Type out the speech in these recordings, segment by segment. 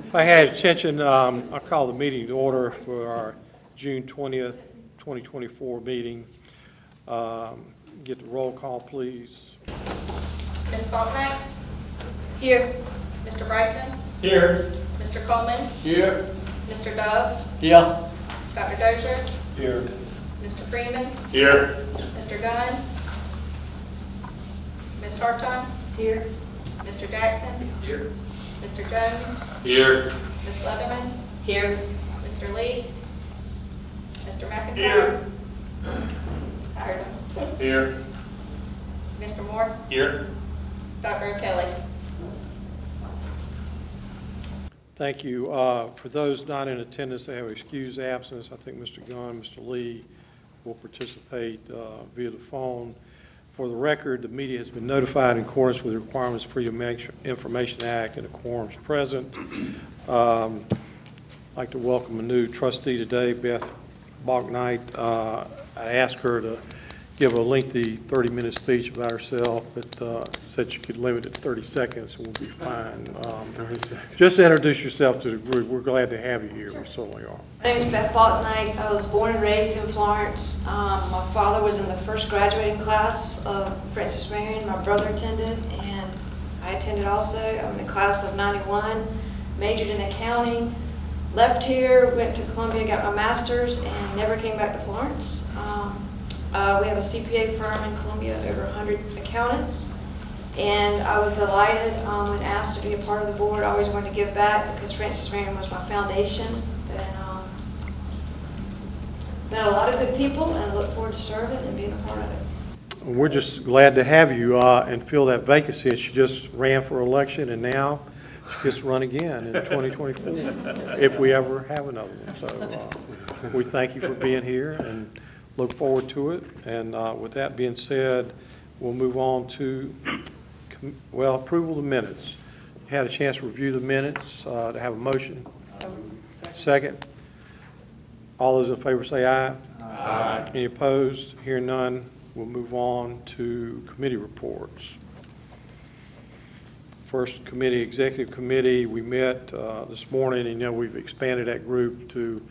If I had attention, I'll call the meeting to order for our June 20th, 2024 meeting. Get the roll call, please. Ms. Faulknight? Here. Mr. Bryson? Here. Mr. Coleman? Here. Mr. Dove? Yeah. Dr. Dozier? Here. Mr. Freeman? Here. Mr. Gunn? Ms. Harton? Here. Mr. Jackson? Here. Mr. Jones? Here. Ms. Leatherman? Here. Mr. Lee? Mr. McIntyre? Here. Tired. Here. Mr. Moore? Here. Dr. O'Kelly? Thank you. For those not in attendance, they have excused absence. I think Mr. Gunn, Mr. Lee will participate via the phone. For the record, the media has been notified in accordance with the requirements of Freedom of Information Act and a quorum is present. I'd like to welcome a new trustee today, Beth Faulknight. I asked her to give a lengthy 30-minute speech about herself, but said she could limit it to 30 seconds and we'll be fine. Just introduce yourself to the group. We're glad to have you here. We certainly are. My name is Beth Faulknight. I was born and raised in Florence. My father was in the first graduating class of Francis Marion. My brother attended, and I attended also. I'm in the class of 91, majored in accounting, left here, went to Columbia, got my master's, and never came back to Florence. We have a CPA firm in Columbia, over 100 accountants, and I was delighted and asked to be a part of the board. I always wanted to give back because Francis Marion was my foundation. Met a lot of good people, and I look forward to serving and being a part of it. We're just glad to have you and fill that vacancy. She just ran for election, and now she gets to run again in 2024, if we ever have another one. So we thank you for being here and look forward to it. And with that being said, we'll move on to, approval of the minutes. You had a chance to review the minutes, to have a motion. Second. All those in favor say aye. Aye. Any opposed? Hearing none, we'll move on to committee reports. First committee, executive committee, we met this morning, and we've expanded that group to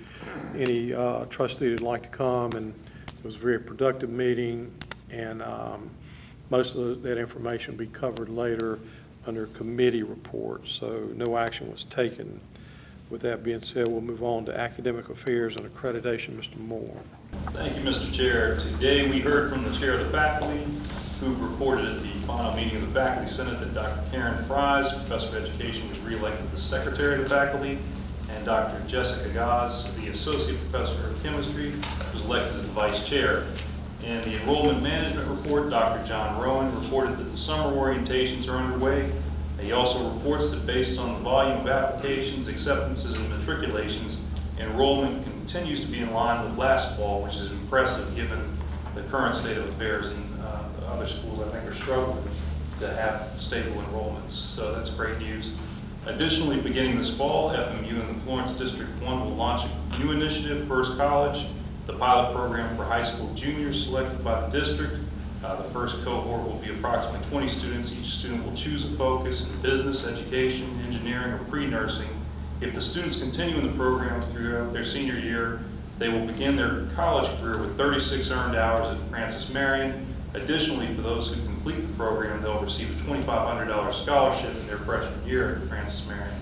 any trustee that'd like to come, and it was a very productive meeting, and most of that information will be covered later under committee reports, so no action was taken. With that being said, we'll move on to academic affairs and accreditation. Mr. Moore. Thank you, Mr. Chair. Today we heard from the chair of the faculty, who reported at the final meeting of the Faculty Senate that Dr. Karen Fries, professor of education, was reelected as secretary of the faculty, and Dr. Jessica Goss, the associate professor of chemistry, was elected as the vice chair. In the enrollment management report, Dr. John Rowan reported that the summer orientations are underway. He also reports that based on the volume of applications, acceptances, and matriculations, enrollment continues to be in line with last fall, which is impressive given the current state of affairs, and other schools I think are struggling to have stable enrollments. So that's great news. Additionally, beginning this fall, FMU and the Florence District 1 will launch a new initiative, First College, the pilot program for high school juniors selected by the district. The first cohort will be approximately 20 students. Each student will choose a focus in business, education, engineering, or pre-nursing. If the students continue in the program throughout their senior year, they will begin their college career with 36 earned hours at Francis Marion. Additionally, for those who complete the program, they'll receive a $2,500 scholarship in their freshman year at Francis Marion.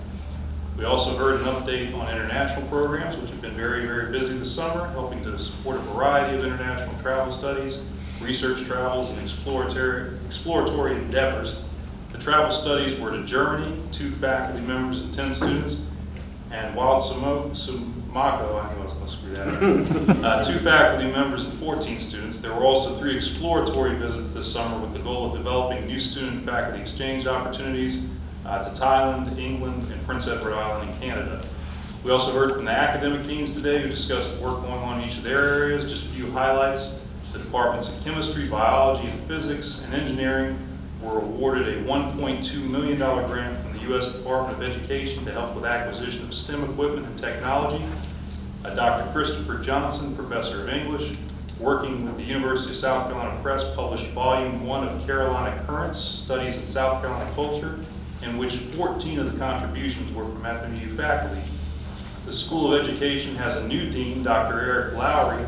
We also heard an update on international programs, which have been very, very busy this summer, helping to support a variety of international travel studies, research travels, and exploratory endeavors. The travel studies were to Germany, 2 faculty members and 10 students, and Wild Sumaco, I knew I was supposed to screw that up, 2 faculty members and 14 students. There were also 3 exploratory visits this summer with the goal of developing new student and faculty exchange opportunities to Thailand, England, and Prince Edward Island in Canada. We also heard from the academic deans today who discussed the work going on in each of their areas. Just a few highlights. The departments of chemistry, biology, and physics, and engineering were awarded a $1.2 million grant from the U.S. Department of Education to help with acquisition of STEM equipment and technology. Dr. Christopher Johnson, professor of English, working with the University of South Carolina Press, published Volume 1 of Carolina Currents, Studies in South Carolina Culture. in which 14 of the contributions were from FMU faculty. The School of Education has a new dean, Dr. Eric Lowry.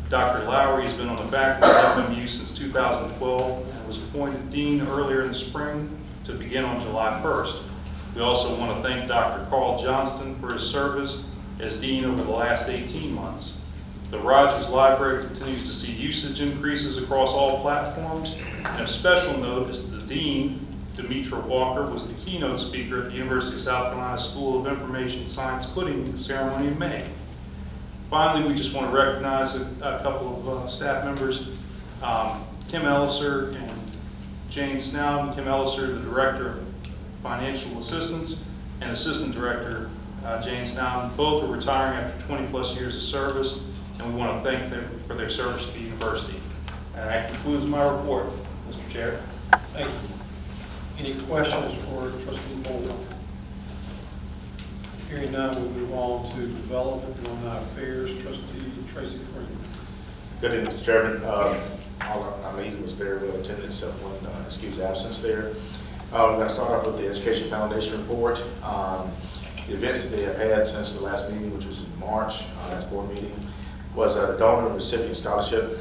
Dr. Lowry has been on the faculty of FMU since 2012 and was appointed dean earlier in the spring to begin on July 1st. We also want to thank Dr. Carl Johnston for his service as dean over the last 18 months. The Rogers Library continues to see usage increases across all platforms, and of special note is the dean, Demetra Walker, was the keynote speaker at the University of South Carolina School of Information Science pudding ceremony in May. Finally, we just want to recognize a couple of staff members, Kim Elliser and Jane Snowden. Kim Elliser, the Director of Financial Assistance, and Assistant Director Jane Snowden, both are retiring after 20 plus years of service, and we want to thank them for their service to the university. And that concludes my report, Mr. Chair. Thank you. Any questions for Trustee Bolden? Hearing none, we'll move on to Development and Alumni Affairs. Trustee Tracy Freeman. Good evening, Mr. Chairman. Our meeting was very well attended, except one excused absence there. We're going to start off with the Education Foundation report. The events that they have had since the last meeting, which was in March, last board meeting, was a donor and recipient scholarship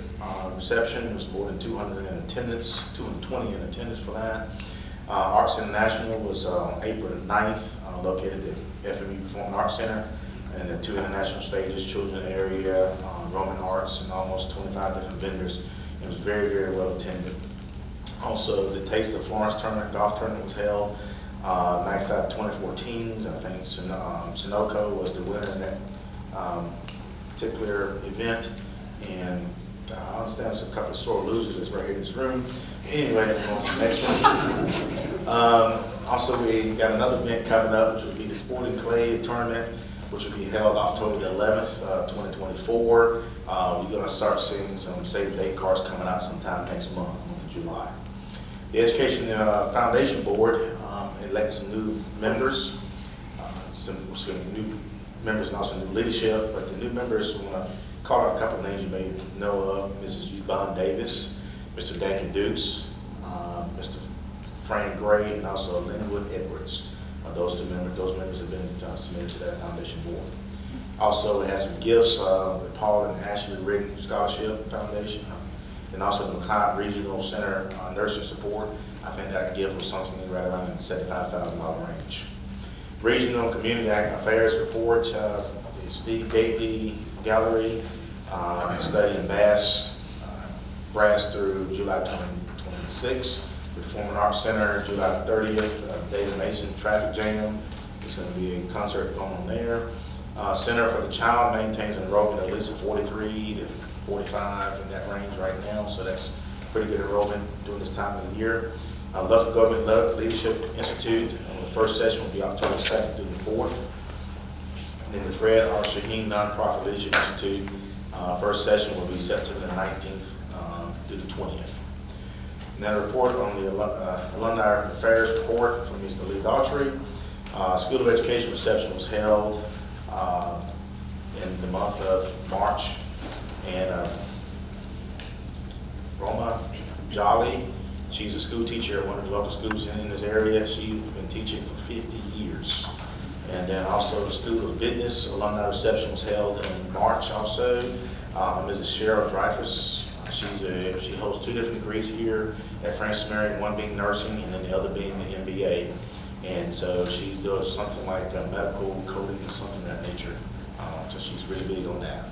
reception. There was more than 200 in attendance, 220 in attendance for that. Arts International was April 9th, located at the FMU Performing Arts Center, and the 2 international stages, children area, Roman arts, and almost 25 different vendors. It was very, very well attended. Also, the Taste of Florence tournament, golf tournament was held, maxed out 24 teams. I think Sunoco was the winner in that particular event, and I understand there's a couple of sore losers that's right here in this room. Anyway, on to the next one. Also, we got another event coming up, which will be the Sporting Clay Tournament, which will be held October the 11th, 2024. We're going to start seeing some save date cards coming out sometime next month of July. The Education Foundation Board elected some new members, some new members and also new leadership, but the new members, we want to call out a couple of names you may know of: Mrs. Yvonne Davis, Mr. Daniel Dukes, Mr. Frank Gray, and also Linwood Edwards. Those members have been submitted to that foundation board. Also, we had some gifts, the Paul and Ashley Rigg Scholarship Foundation, and also the McLeod Regional Center Nursing Support. I think that gift was something right around the $75,000 range. Regional Community Affairs Report, the Steve Gately Gallery, study in brass through July 26th. The Performing Arts Center, July 30th, David Mason Traffic Jam. There's going to be a concert going on there. Center for the Child maintains an enrollment at least of 43 to 45 in that range right now, so that's pretty good enrollment during this time of the year. Local Government Leadership Institute, the first session will be October 2nd through the 4th. And then the Fred R. Shaheen Nonprofit Leadership Institute, first session will be September the 19th through the 20th. And then a report on the Alumni Affairs report from Mr. Lee Daughtry. School of Education reception was held in the month of March, and Roma Jolly, she's a school teacher at one of the local schools in this area. She's been teaching for 50 years. And then also the School of Business alumni reception was held in March also. Mrs. Cheryl Dreyfus, she holds 2 different degrees here at Francis Marion, one being nursing and then the other being the MBA. And so she's doing something like medical coding or something of that nature. So she's really big on that.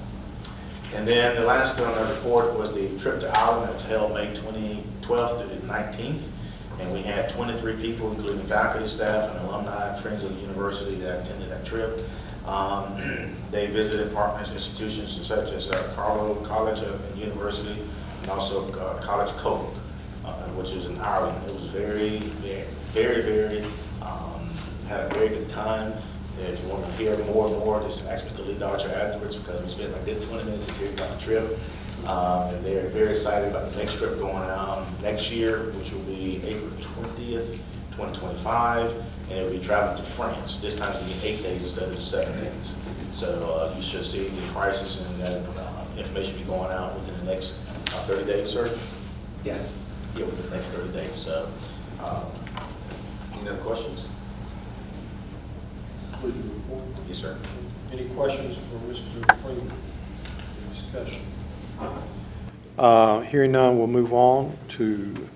And then the last thing on the report was the trip to Ireland that was held May 12th to the 19th. And we had 23 people, including faculty, staff, and alumni and friends of the university that attended that trip. They visited partners institutions such as Carlow College and University, and also College Coke, which is in Ireland. It was very, had a very good time. If you want to hear more, just ask Mr. Lee Daughtry afterwards, because we spent like a good 20 minutes to hear about the trip. And they're very excited about the next trip going on next year, which will be April 20th, 2025, and it'll be traveling to France. This time it'll be 8 days instead of the 7 days. So you should see the prices and that information be going out within the next 30 days, sir? Yes. Yeah, within the next 30 days. So, Any other questions? Please report. Yes, sir. Any questions for Mr. Freeman? Discussion. Hearing none, we'll move on to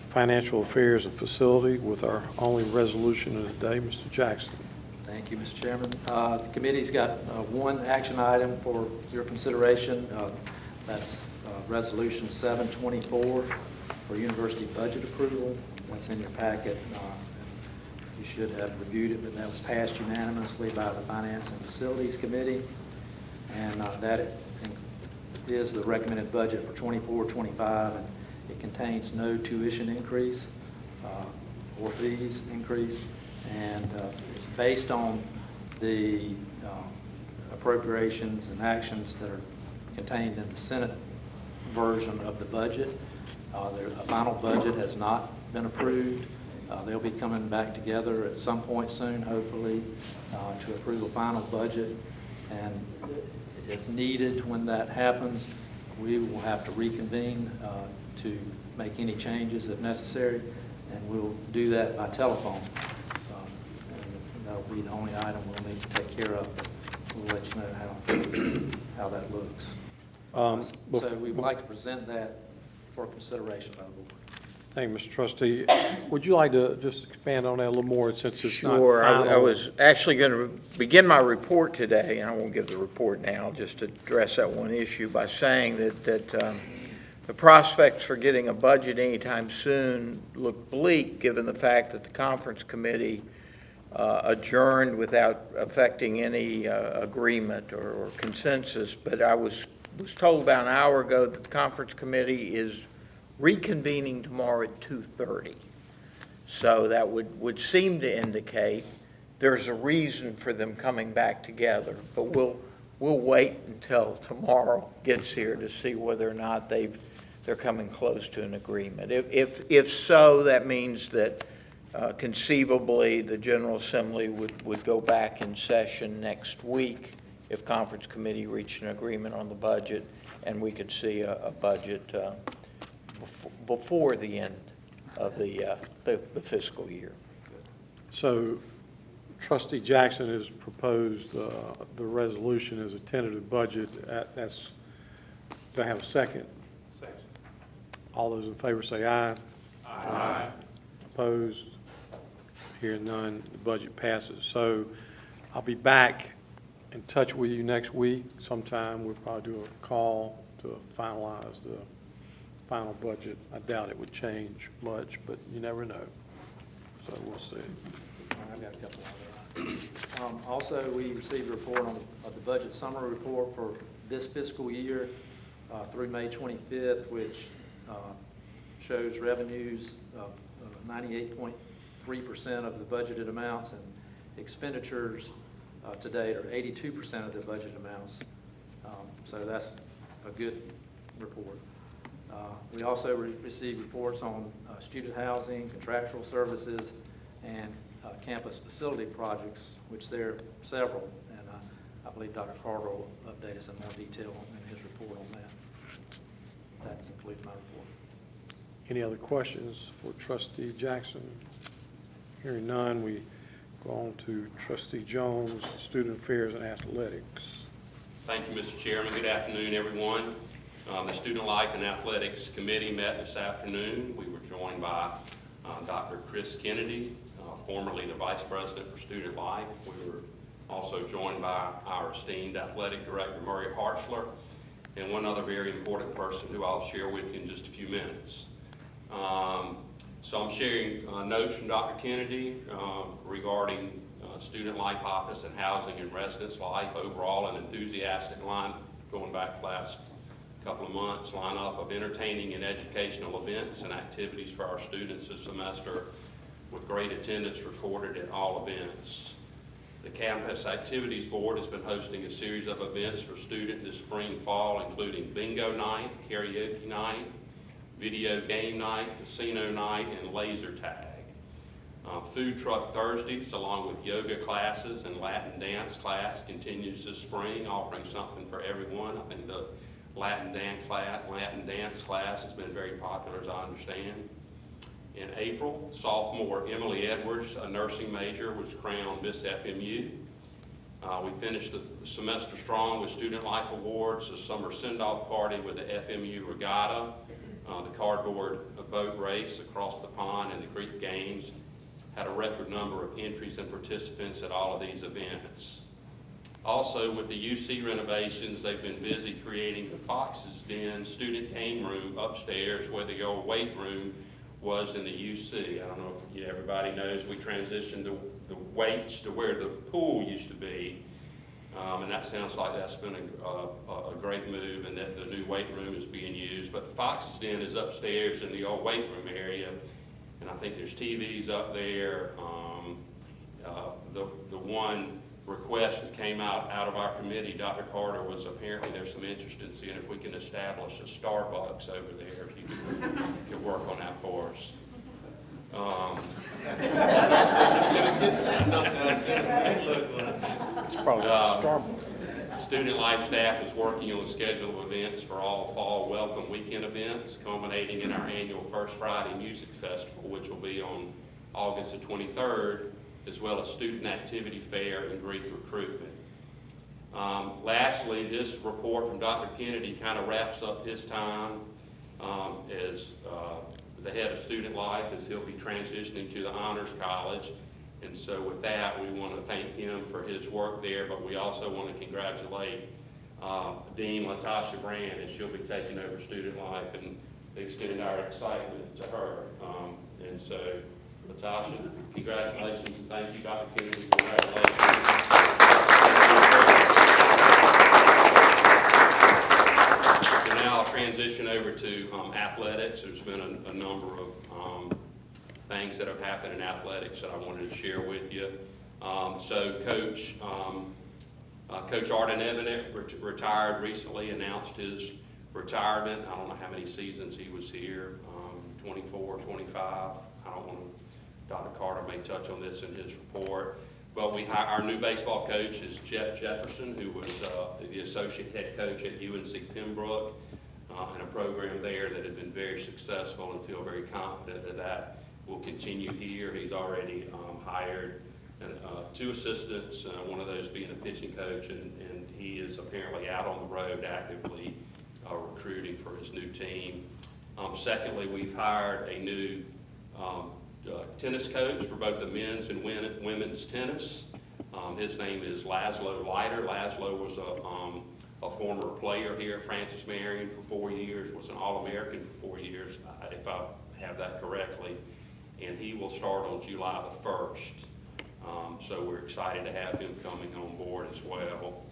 Financial Affairs and Facility with our only resolution of the day, Mr. Jackson. Thank you, Mr. Chairman. The committee's got one action item for your consideration. That's Resolution 724 for university budget approval. That's in your packet. You should have reviewed it, but that was passed unanimously by the Finance and Facilities Committee. And that is the recommended budget for 24-25, and it contains no tuition increase or fees increase. And it's based on the appropriations and actions that are contained in the Senate version of the budget. A final budget has not been approved. They'll be coming back together at some point soon, hopefully, to approve a final budget. And if needed, when that happens, we will have to reconvene to make any changes if necessary, and we'll do that by telephone. And that'll be the only item we'll need to take care of. We'll let you know how that looks. So we would like to present that for consideration by the board. Thank you, Mr. Trustee. Would you like to just expand on that a little more since it's not Sure. final? I was actually going to begin my report today, and I won't give the report now, just to address that one issue by saying that the prospects for getting a budget anytime soon look bleak, given the fact that the conference committee adjourned without affecting any agreement or consensus. But I was told about an hour ago that the conference committee is reconvening tomorrow at 2:30. So that would seem to indicate there's a reason for them coming back together. But we'll wait until tomorrow gets here to see whether or not they're coming close to an agreement. If so, that means that conceivably the General Assembly would go back in session next week if conference committee reached an agreement on the budget, and we could see a budget before the end of the fiscal year. So Trustee Jackson has proposed the resolution as a tentative budget. Do I have a second? Second. All those in favor say aye. Aye. Opposed? Hearing none, the budget passes. So I'll be back in touch with you next week sometime. We'll probably do a call to finalize the final budget. I doubt it would change much, but you never know. So we'll see. I've got a couple other items. Also, we received a report on the budget summary report for this fiscal year through May 25th, which shows revenues of 98.3% of the budgeted amounts, and expenditures to date are 82% of the budget amounts. So that's a good report. We also received reports on student housing, contractual services, and campus facility projects, which there are several, and I believe Dr. Carter will update us in more detail in his report on that. That concludes my report. Any other questions for Trustee Jackson? Hearing none, we go on to Trustee Jones, Student Affairs and Athletics. Thank you, Mr. Chairman. Good afternoon, everyone. The Student Life and Athletics Committee met this afternoon. We were joined by Dr. Chris Kennedy, formerly the Vice President for Student Life. We were also joined by our esteemed Athletic Director, Murray Hartzler, and one other very important person who I'll share with you in just a few minutes. So I'm sharing notes from Dr. Kennedy regarding Student Life Office and Housing and Residence Life. Overall, an enthusiastic line going back the last couple of months, lineup of entertaining and educational events and activities for our students this semester, with great attendance recorded at all events. The Campus Activities Board has been hosting a series of events for students this spring, fall, including bingo night, karaoke night, video game night, casino night, and laser tag. Food truck Thursdays, along with yoga classes and Latin dance class, continues this spring, offering something for everyone. I think the Latin dance class has been very popular, as I understand. In April, sophomore Emily Edwards, a nursing major, was crowned Miss FMU. We finished the semester strong with Student Life Awards, a summer send-off party with the FMU Regatta, the cardboard boat race across the pond, and the Greek Games. Had a record number of entries and participants at all of these events. Also, with the UC renovations, they've been busy creating the Fox's Den student game room upstairs where the old weight room was in the UC. I don't know if everybody knows we transitioned the weights to where the pool used to be. And that sounds like that's been a great move, and that the new weight room is being used. But the Fox's Den is upstairs in the old weight room area, and I think there's TVs up there. The one request that came out of our committee, Dr. Carter, was apparently there's some interest in seeing if we can establish a Starbucks over there, if you could work on that for us. It's probably Starbucks. Student Life staff is working on the schedule of events for all fall welcome weekend events, culminating in our annual First Friday Music Festival, which will be on August the 23rd, as well as student activity fair and Greek recruitment. Lastly, this report from Dr. Kennedy kind of wraps up his time as the head of Student Life, as he'll be transitioning to the Honors College. And so with that, we want to thank him for his work there, but we also want to congratulate Dean Latasha Brand, as she'll be taking over Student Life, and extend our excitement to her. And so, Latasha, congratulations, and thank you, Dr. Kennedy. Congratulations. So now I'll transition over to athletics. There's been a number of things that have happened in athletics that I wanted to share with you. So Coach Arden Evanet retired recently, announced his retirement. I don't know how many seasons he was here, 24, 25. I don't want to, Dr. Carter may touch on this in his report. But our new baseball coach is Jeff Jefferson, who was the associate head coach at UNC Pembroke, in a program there that had been very successful, and feel very confident that will continue here. He's already hired 2 assistants, one of those being a pitching coach, and he is apparently out on the road actively recruiting for his new team. Secondly, we've hired a new tennis coach for both the men's and women's tennis. His name is Laszlo Leiter. Laszlo was a former player here at Francis Marion for 4 years, was an All-American for 4 years, if I have that correctly. And he will start on July the 1st. So we're excited to have him coming on board as well.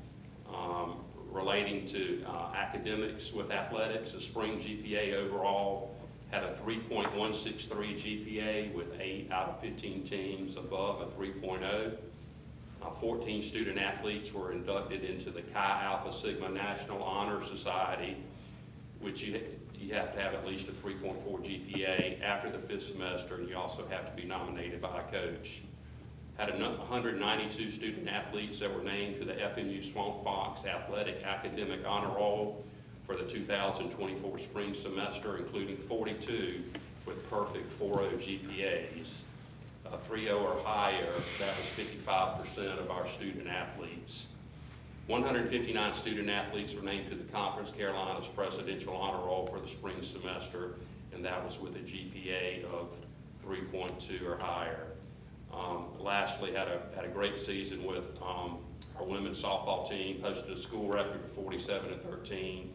Relating to academics with athletics, the spring GPA overall had a 3.163 GPA with 8 out of 15 teams above a 3.0. 14 student athletes were inducted into the Chi Alpha Sigma National Honor Society, which you have to have at least a 3.4 GPA after the 5th semester, and you also have to be nominated by a coach. Had 192 student athletes that were named to the FMU Swamp Fox Athletic Academic Honor Roll for the 2024 spring semester, including 42 with perfect 4.0 GPAs. 3.0 or higher, that was 55% of our student athletes. 159 student athletes were named to the Conference Carolinas Presidential Honor Roll for the spring semester, and that was with a GPA of 3.2 or higher. Lastly, had a great season with our women's softball team, posted a school record of 47-13,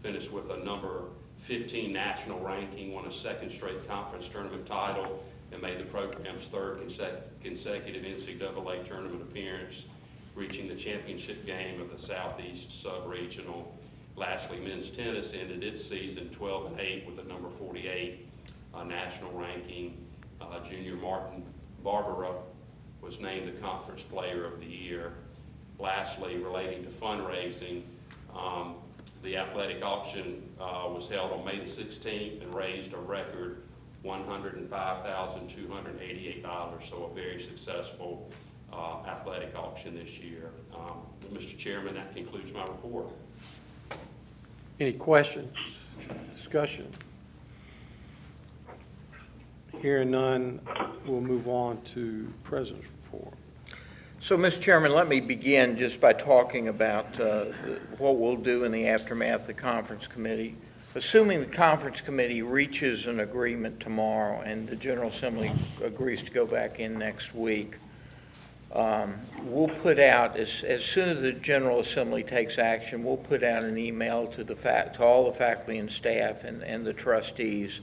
finished with a number 15 national ranking, won a 2nd straight conference tournament title, and made the program's 3rd consecutive NCAA tournament appearance, reaching the championship game of the Southeast Sub-Regional. Lastly, men's tennis ended its season 12-8 with a number 48 national ranking. Junior Martin Barbara was named the Conference Player of the Year. Lastly, relating to fundraising, the athletic auction was held on May the 16th and raised a record $105,288, so a very successful athletic auction this year. Mr. Chairman, that concludes my report. Any questions, discussion? Hearing none, we'll move on to President's report. So, Mr. Chairman, let me begin just by talking about what we'll do in the aftermath of the conference committee. Assuming the conference committee reaches an agreement tomorrow and the General Assembly agrees to go back in next week, we'll put out, as soon as the General Assembly takes action, we'll put out an email to all the faculty and staff and the trustees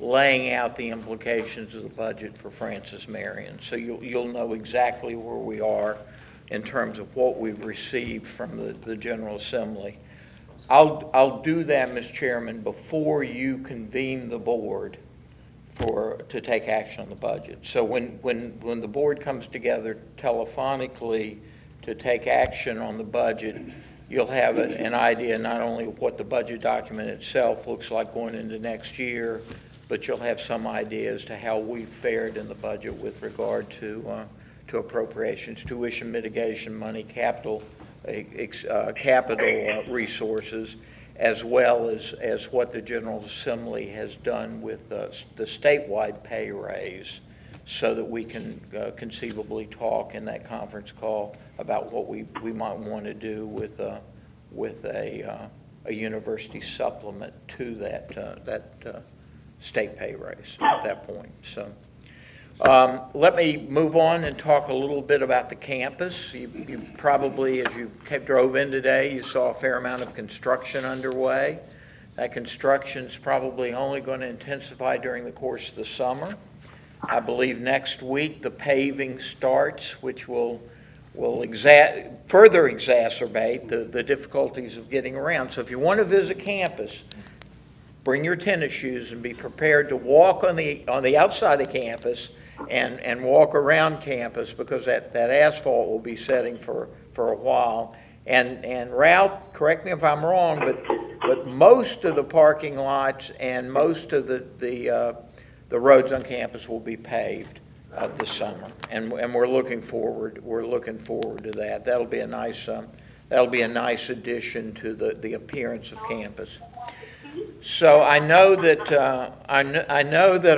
laying out the implications of the budget for Francis Marion. So you'll know exactly where we are in terms of what we've received from the General Assembly. I'll do that, Mr. Chairman, before you convene the board to take action on the budget. So when the board comes together telephonically to take action on the budget, you'll have an idea not only of what the budget document itself looks like going into next year, but you'll have some idea as to how we fared in the budget with regard to appropriations, tuition mitigation money, capital resources, as well as what the General Assembly has done with the statewide pay raise, so that we can conceivably talk in that conference call about what we might want to do with a university supplement to that state pay raise at that point. So. Let me move on and talk a little bit about the campus. You probably, as you drove in today, you saw a fair amount of construction underway. That construction's probably only going to intensify during the course of the summer. I believe next week the paving starts, which will further exacerbate the difficulties of getting around. So if you want to visit campus, bring your tennis shoes and be prepared to walk on the outside of campus and walk around campus, because that asphalt will be setting for a while. And Ralph, correct me if I'm wrong, but most of the parking lots and most of the roads on campus will be paved this summer, and we're looking forward to that. That'll be a nice addition to the appearance of campus. So I know that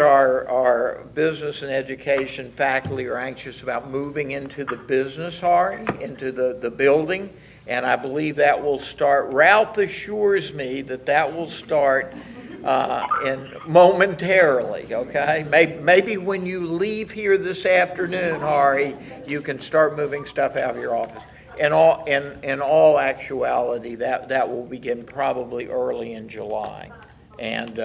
our business and education faculty are anxious about moving into the business, into the building, and I believe that will start. Ralph assures me that will start momentarily. Okay, maybe when you leave here this afternoon, Hari, you can start moving stuff out of your office. In all actuality, that will begin probably early in July, and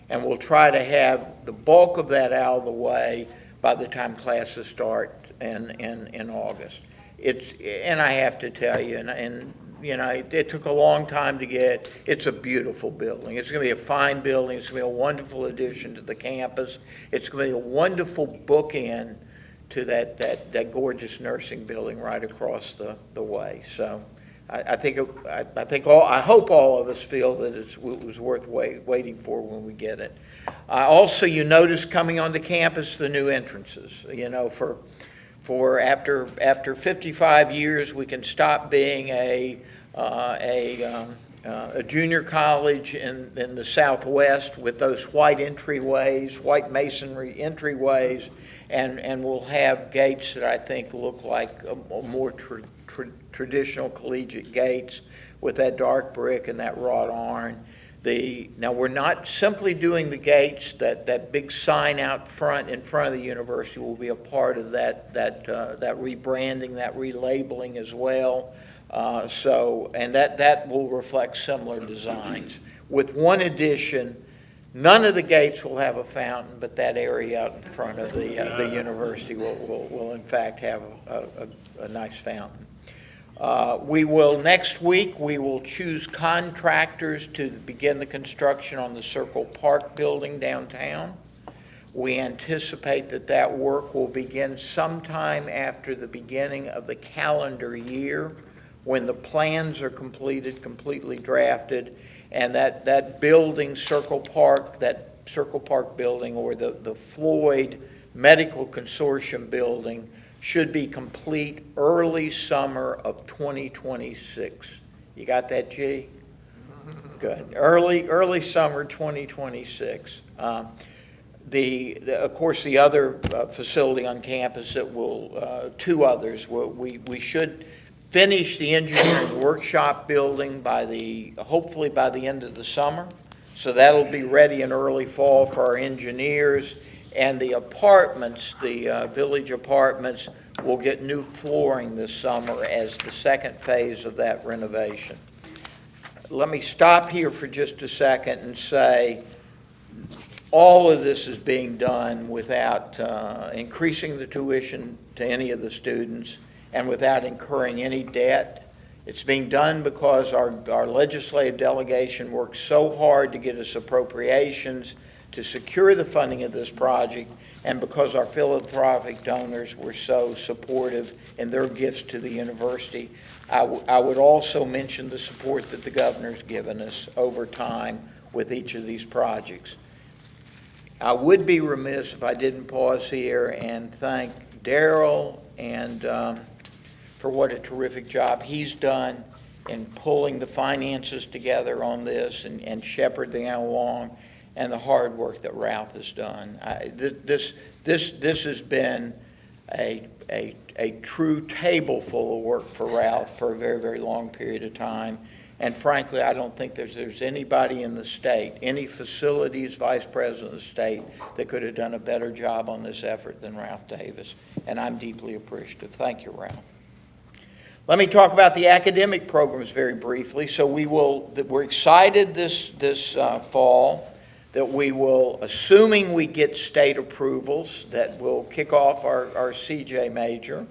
we'll try to have the bulk of that out of the way by the time classes start in August. And I have to tell you, and you know, it took a long time to get. It's a beautiful building. It's going to be a fine building. It's going to be a wonderful addition to the campus. It's going to be a wonderful bookend to that gorgeous nursing building right across the way. So I hope all of us feel that it was worth waiting for when we get it. Also, you notice coming onto campus the new entrances. You know, for after 55 years, we can stop being a junior college in the Southwest with those white entryways, white masonry entryways. And we'll have gates that I think look like a more traditional collegiate gates with that dark brick and that wrought iron. Now we're not simply doing the gates. That big sign out front in front of the university will be a part of that rebranding, that relabeling as well. And that will reflect similar designs. With one addition. None of the gates will have a fountain, but that area out in front of the university will in fact have a nice fountain. Next week, we will choose contractors to begin the construction on the Circle Park building downtown. We anticipate that work will begin sometime after the beginning of the calendar year, when the plans are completely drafted. And that building, Circle Park building, or the Floyd Medical Consortium building, should be complete early summer of 2026. You got that, G? Good. Early summer 2026. Of course, the other facility on campus that will, two others, we should finish the engineering workshop building hopefully by the end of the summer. So that'll be ready in early fall for our engineers. And the apartments, the village apartments, will get new flooring this summer as the second phase of that renovation. Let me stop here for just a second and say, all of this is being done without increasing the tuition to any of the students and without incurring any debt. It's being done because our legislative delegation worked so hard to get us appropriations to secure the funding of this project, and because our philanthropic donors were so supportive in their gifts to the university. I would also mention the support that the governor's given us over time with each of these projects. I would be remiss if I didn't pause here and thank Daryl and for what a terrific job he's done in pulling the finances together on this and shepherding it along, and the hard work that Ralph has done. This has been a true table full of work for Ralph for a very, very long period of time. And frankly, I don't think there's anybody in the state, any facilities vice president of the state, that could have done a better job on this effort than Ralph Davis. And I'm deeply appreciative. Thank you, Ralph. Let me talk about the academic programs very briefly. So we're excited this fall that we will, assuming we get state approvals, that will kick off our CJ major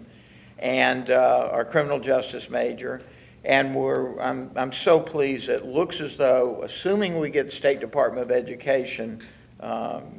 and our criminal justice major. And I'm so pleased. It looks as though, assuming we get State Department of Education,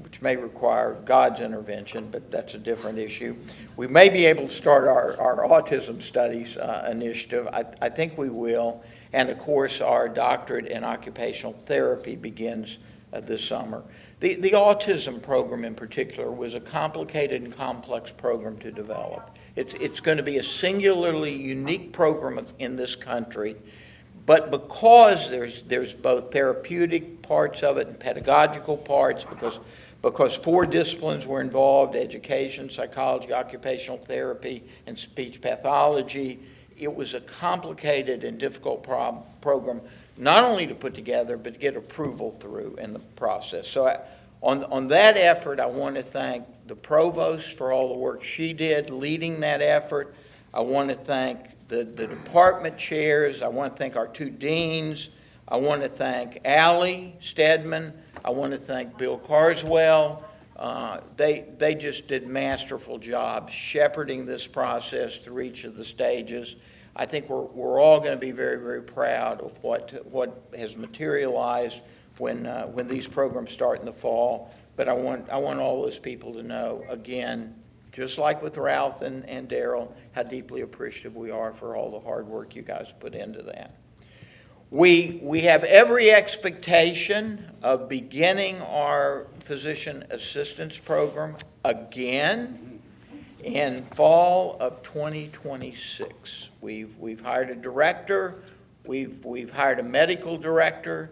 which may require God's intervention, but that's a different issue, we may be able to start our autism studies initiative. I think we will. And of course, our doctorate in occupational therapy begins this summer. The autism program in particular was a complicated and complex program to develop. It's going to be a singularly unique program in this country, but because there's both therapeutic parts of it and pedagogical parts, because 4 disciplines were involved: education, psychology, occupational therapy, and speech pathology. It was a complicated and difficult program, not only to put together, but to get approval through in the process. So on that effort, I want to thank the provost for all the work she did leading that effort. I want to thank the department chairs. I want to thank our 2 deans. I want to thank Allie Stedman. I want to thank Bill Carswell. They just did masterful jobs shepherding this process through each of the stages. I think we're all going to be very, very proud of what has materialized when these programs start in the fall. But I want all those people to know, again, just like with Ralph and Daryl, how deeply appreciative we are for all the hard work you guys put into that. We have every expectation of beginning our physician assistance program again in fall of 2026. We've hired a director. We've hired a medical director.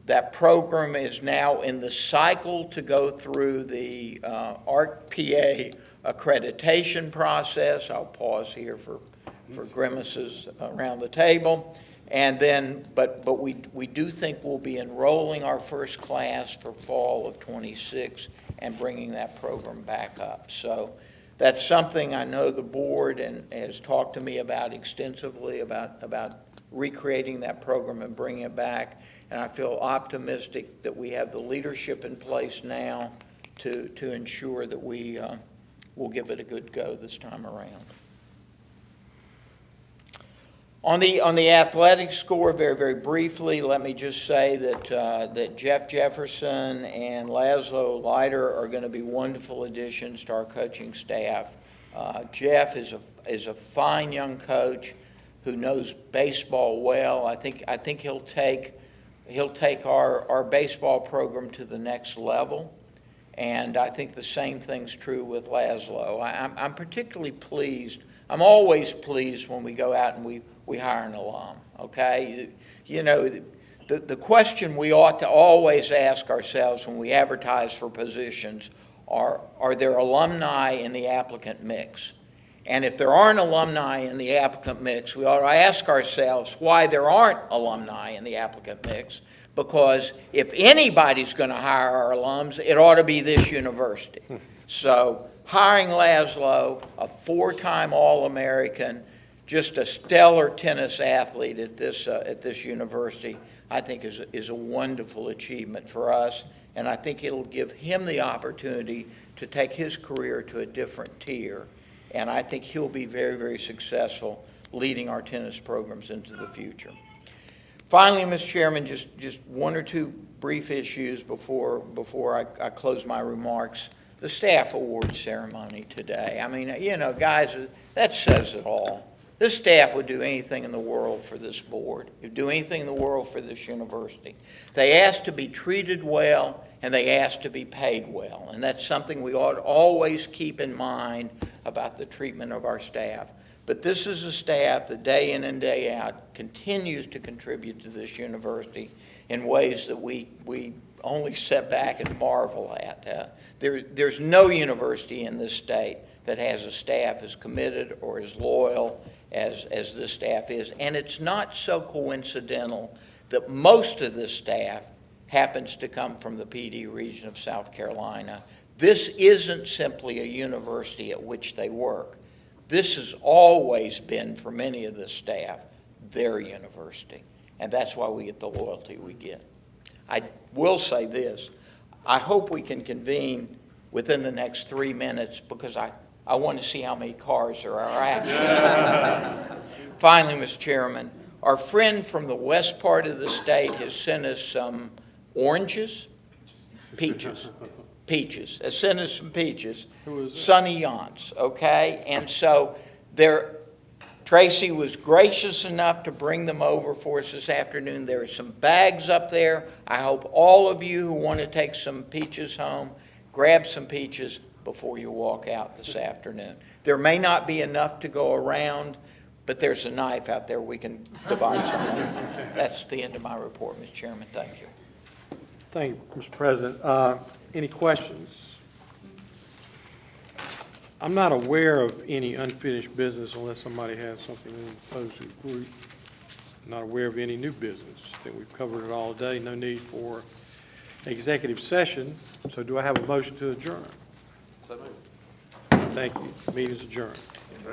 That program is now in the cycle to go through the ARC-PA accreditation process. I'll pause here for grimaces around the table. And then, but we do think we'll be enrolling our first class for fall of 26 and bringing that program back up. So that's something I know the board has talked to me about extensively about recreating that program and bringing it back. And I feel optimistic that we have the leadership in place now to ensure that we will give it a good go this time around. On the athletic score, very, very briefly, let me just say that Jeff Jefferson and Laszlo Leiter are going to be wonderful additions to our coaching staff. Jeff is a fine young coach who knows baseball well. I think he'll take our baseball program to the next level, and I think the same thing's true with Laszlo. I'm particularly pleased. I'm always pleased when we go out and we hire an alum, okay? You know, the question we ought to always ask ourselves when we advertise for positions are there alumni in the applicant mix? And if there aren't alumni in the applicant mix, we ought to ask ourselves why there aren't alumni in the applicant mix, because if anybody's going to hire our alums, it ought to be this university. So hiring Laszlo, a 4-time All-American, just a stellar tennis athlete at this university, I think is a wonderful achievement for us, and I think it'll give him the opportunity to take his career to a different tier, and I think he'll be very, very successful leading our tennis programs into the future. Finally, Mr. Chairman, just one or two brief issues before I close my remarks. The staff award ceremony today. I mean, you know, guys, that says it all. This staff would do anything in the world for this board. Would do anything in the world for this university. They ask to be treated well, and they ask to be paid well. And that's something we ought to always keep in mind about the treatment of our staff. But this is a staff that day in and day out continues to contribute to this university in ways that we only sit back and marvel at. There's no university in this state that has a staff as committed or as loyal as this staff is. And it's not so coincidental that most of this staff happens to come from the PD region of South Carolina. This isn't simply a university at which they work. This has always been, for many of the staff, their university. And that's why we get the loyalty we get. I will say this. I hope we can convene within the next 3 minutes, because I want to see how many cars there are actually. Finally, Mr. Chairman, our friend from the west part of the state has sent us some oranges, peaches. Has sent us some peaches. Who is it? Sunny Yance, okay? And so Tracy was gracious enough to bring them over for us this afternoon. There are some bags up there. I hope all of you who want to take some peaches home, grab some peaches before you walk out this afternoon. There may not be enough to go around, but there's a knife out there we can divide some. That's the end of my report, Mr. Chairman. Thank you. Thank you, Mr. President. Any questions? I'm not aware of any unfinished business unless somebody has something in opposing group. Not aware of any new business. I think we've covered it all today. No need for executive session. So do I have a motion to adjourn? So moved. Thank you. Meeting is adjourned.